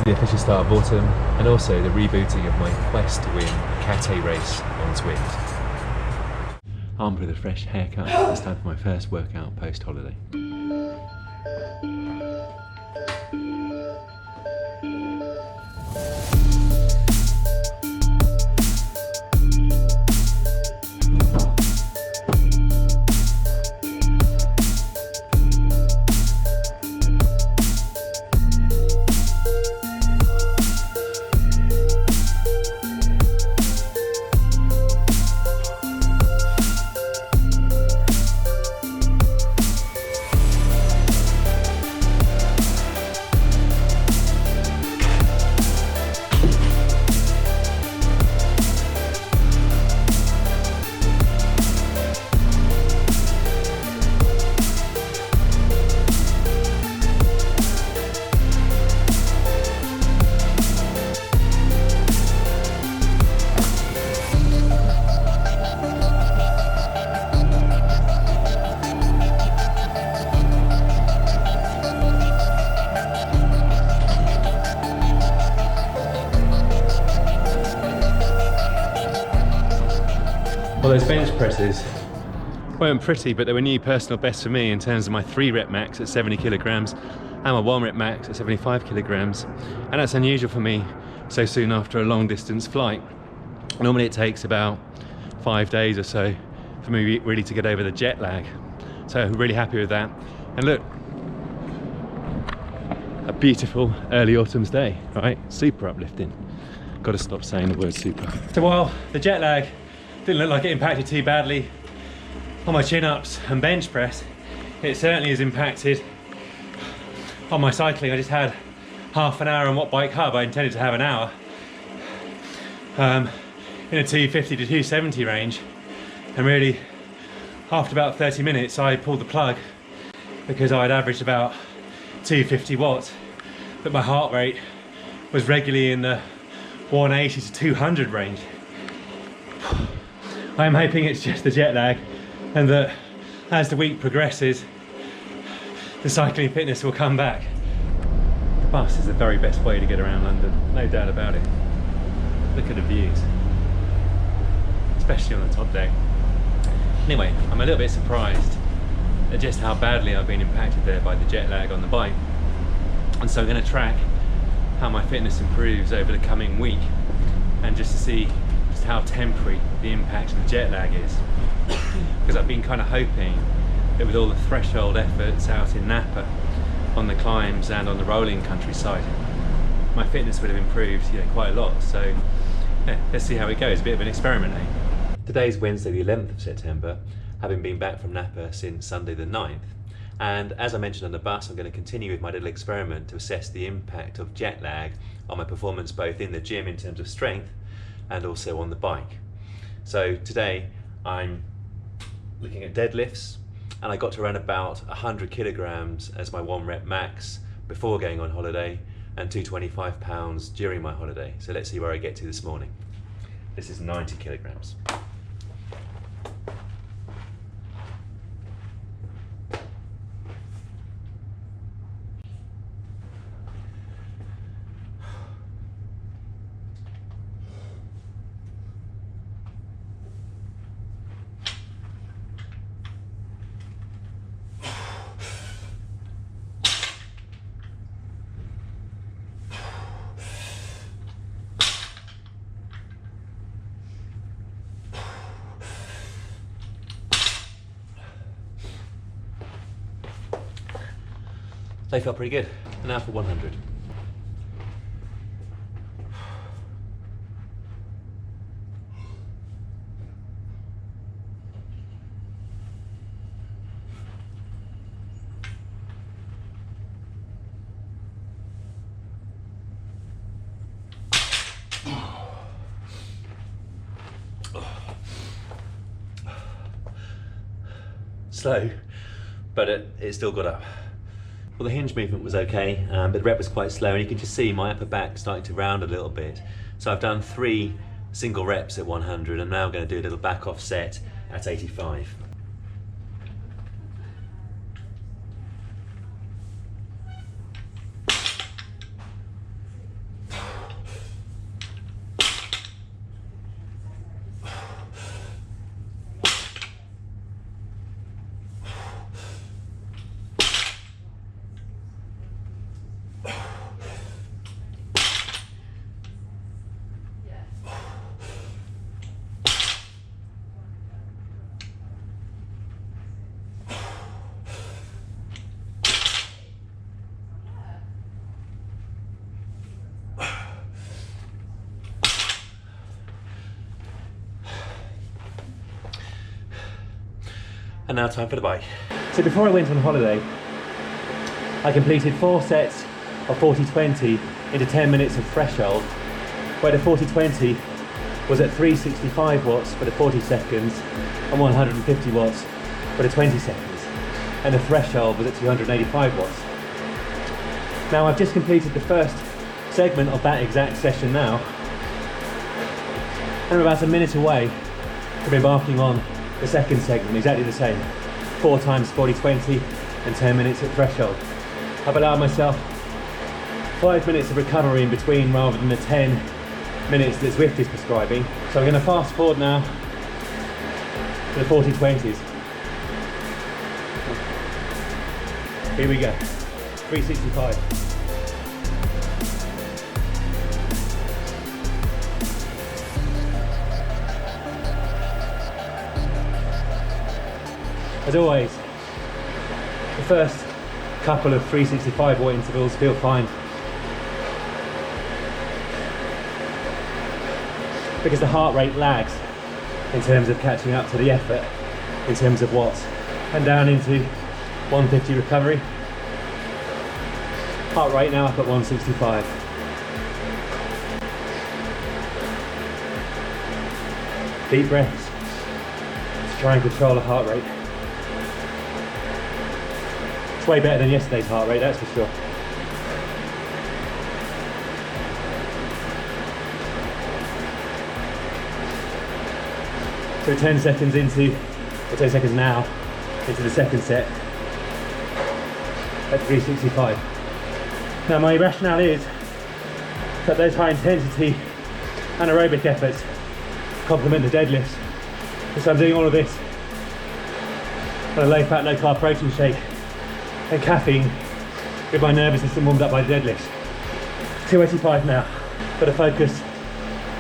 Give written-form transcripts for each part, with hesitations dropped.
the official start of autumn, and also the rebooting of my quest to win a Cat race on Zwift. Armed with a fresh haircut, it's time for my first workout post-holiday. Well, those bench presses weren't pretty, but they were new personal bests for me in terms of my 3 rep max at 70 kilograms and my 1 rep max at 75 kilograms. And that's unusual for me so soon after a long distance flight. Normally it takes about 5 days or so for me really to get over the jet lag. So really happy with that. And look, a beautiful early autumn's day, right? Super uplifting. Got to stop saying the word super. So while the jet lag didn't look like it impacted too badly on my chin-ups and bench press, it certainly has impacted on my cycling. I just had half an hour on Watt Bike Hub. I intended to have an hour in a 250 to 270 range, and really after about 30 minutes I pulled the plug because I'd averaged about 250 watts, but my heart rate was regularly in the 180 to 200 range. I'm hoping it's just the jet lag, and that as the week progresses the cycling fitness will come back. The bus is the very best way to get around London, no doubt about it. Look at the views, especially on a top day. Anyway, I'm a little bit surprised at just how badly I've been impacted there by the jet lag on the bike, and so I'm going to track how my fitness improves over the coming week, and just to see just how temporary the impact of the jet lag is. Because I've been kind of hoping that with all the threshold efforts out in Napa on the climbs and on the rolling countryside, my fitness would have improved, you know, quite a lot. So yeah, let's see how it goes. A bit of an experiment, eh? Today's Wednesday the 11th of September, having been back from Napa since Sunday the 9th. And as I mentioned on the bus, I'm going to continue with my little experiment to assess the impact of jet lag on my performance both in the gym in terms of strength and also on the bike. So today I'm looking at deadlifts, and I got to around about 100 kilograms as my 1 rep max before going on holiday, and 225 pounds during my holiday. So let's see where I get to this morning. This is 90 kilograms. They felt pretty good. And now for 100. Slow, but it still got up. Well, the hinge movement was okay, but the rep was quite slow, and you can just see my upper back starting to round a little bit. So I've done 3 single reps at 100, and now I'm going to do a little back off set at 85. And now time for the bike. So before I went on holiday, I completed 4 sets of 40-20 into 10 minutes of threshold, where the 40-20 was at 365 watts for the 40 seconds and 150 watts for the 20 seconds. And the threshold was at 285 watts. Now I've just completed the first segment of that exact session now, and I'm about a minute away from embarking on the second segment, exactly the same. 4 times 40-20 and 10 minutes at threshold. I've allowed myself 5 minutes of recovery in between rather than the 10 minutes that Zwift is prescribing. So I'm going to fast forward now to the 40-20s. Here we go, 365. As always, the first couple of 365 watt intervals feel fine, because the heart rate lags in terms of catching up to the effort in terms of watts. And down into 150 recovery. Heart rate now up at 165. Deep breaths to try and control the heart rate. It's way better than yesterday's heart rate, that's for sure. So 10 seconds into, or 10 seconds now, into the second set at 365. Now my rationale is that those high intensity anaerobic efforts complement the deadlifts. And so I'm doing all of this on a low fat, low carb protein shake and caffeine with my nervous system warmed up by the deadlifts. 285 now. Got to focus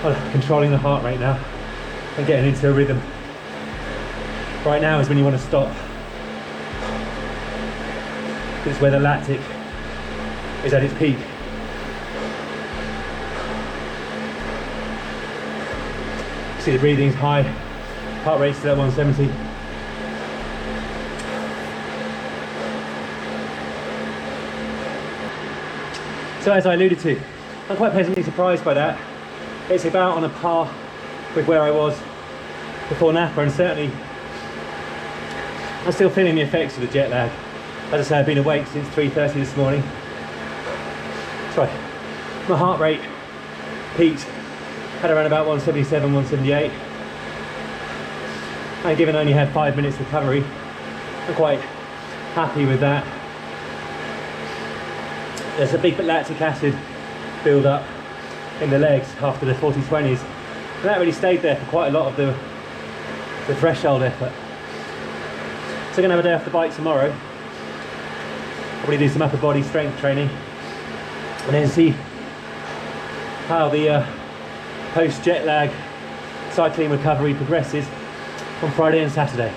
on controlling the heart rate now and getting into a rhythm. Right now is when you want to stop. This is where the lactic is at its peak. See the breathing's high, heart rate's still at 170. So as I alluded to, I'm quite pleasantly surprised by that. It's about on a par with where I was before Napa, and certainly I'm still feeling the effects of the jet lag. As I say, I've been awake since 3:30 this morning. Sorry, my heart rate peaked at around about 177, 178. And given I only had 5 minutes recovery, I'm quite happy with that. There's a big lactic acid build up in the legs after the 40-20s. And that really stayed there for quite a lot of the threshold effort. So I'm going to have a day off the bike tomorrow. Probably do some upper body strength training and then see how the post jet lag cycling recovery progresses on Friday and Saturday.